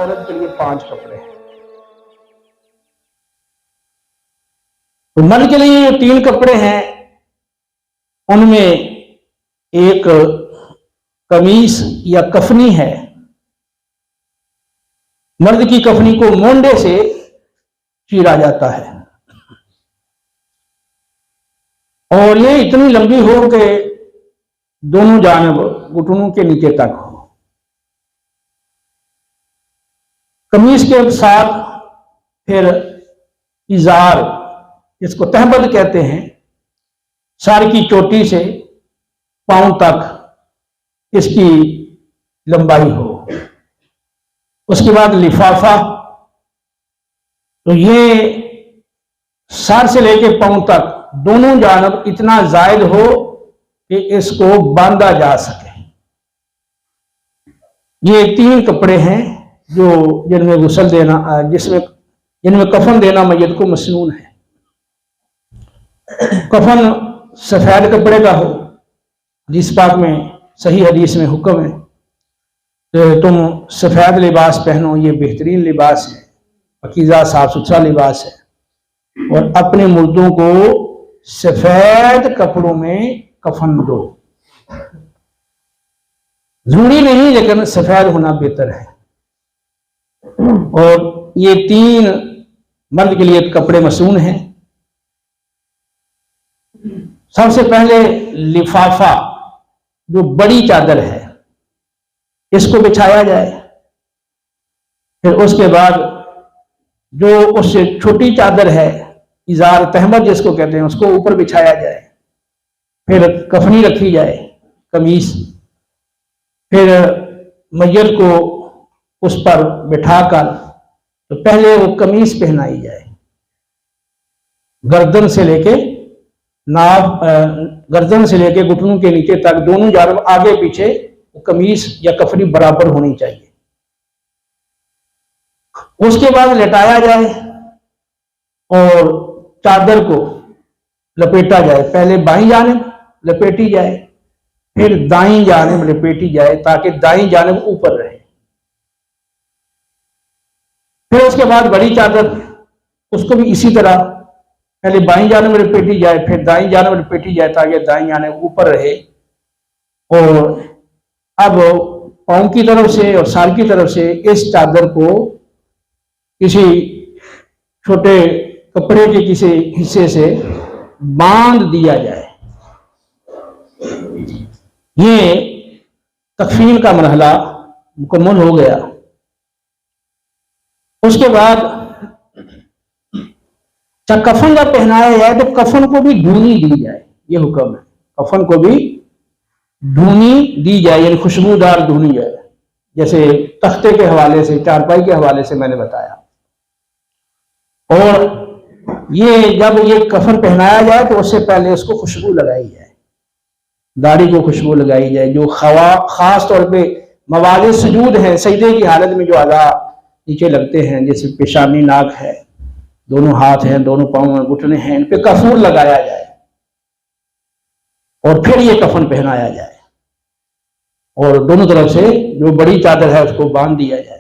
औरत के लिए 5 कपड़े हैं। तो मर्द के लिए 3 कपड़े हैं, उनमें एक कमीज या कफनी है। मर्द की कफनी को मोंडे से चीरा जाता है और ये इतनी लंबी हो कि दोनों जानब घुटनों के नीचे तक हो। कमीज के साथ फिर इजार, इसको तहबद कहते हैं, सर की चोटी से पांव तक इसकी लंबाई हो। उसके बाद लिफाफा, तो ये सर से लेकर पांव तक दोनों जानब इतना जायद हो कि इसको बांधा जा सके। ये 3 कपड़े हैं जो जिनमें गुस्ल देना, जिनमें कफन देना मैयत को मसनून है। कफन सफेद कपड़े का हो, जिस पाक में सही हदीस में हुक्म है तो तुम सफेद लिबास पहनो, ये बेहतरीन लिबास है, पकीज़ा साफ सुथरा लिबास है। और अपने मुर्दों को सफेद कपड़ों में कफन दो। जरूरी नहीं लेकिन सफेद होना बेहतर है। और ये 3 मर्द के लिए कपड़े मसनून हैं। सबसे पहले लिफाफा, जो बड़ी चादर है, इसको बिछाया जाए। फिर उसके बाद जो उससे छोटी चादर है, इजार तहमद जिसको कहते हैं, उसको ऊपर बिछाया जाए। फिर कफनी रखी जाए, कमीज। फिर मैयत को उस पर बिठाकर तो पहले वो कमीज पहनाई जाए, गर्दन से लेके गर्दन से लेके घुटनों के नीचे तक दोनों जानब आगे पीछे कमीज या कफनी बराबर होनी चाहिए। उसके बाद लेटाया जाए और चादर को लपेटा जाए। पहले बाईं जानिब लपेटी जाए, फिर दाईं जानिब लपेटी जाए ताकि दाईं जानिब ऊपर रहे। फिर उसके बाद बड़ी चादर, उसको भी इसी तरह पहले बाईं जानिब लपेटी जाए, फिर दाईं जानिब लपेटी जाए ताकि दाईं जानिब ऊपर रहे। और अब पांव की तरफ से और सर की तरफ से इस चादर को किसी छोटे कपड़े के किसी हिस्से से बांध दिया जाए। ये तकफीन का मरहला मुकम्मल हो गया। उसके बाद जब कफन जब पहनाया जाए तो कफन को भी धूनी दी जाए, ये हुक्म है। कफन को भी धूनी दी जाए, यानी खुशबूदार धूनी जाए, जैसे तख्ते के हवाले से, चारपाई के हवाले से मैंने बताया। और ये जब ये कफन पहनाया जाए तो उससे पहले उसको खुशबू लगाई जाए, दाढ़ी को खुशबू लगाई जाए। जो खास तौर पे मवाज़े सुजूद हैं, सजदे की हालत में जो आज़ा नीचे लगते हैं, जैसे पेशानी, नाक है, दोनों हाथ हैं, दोनों पाँव में घुटने हैं, इन पे कफूर लगाया जाए और फिर ये कफन पहनाया जाए और दोनों तरफ से जो बड़ी चादर है उसको बांध दिया जाए।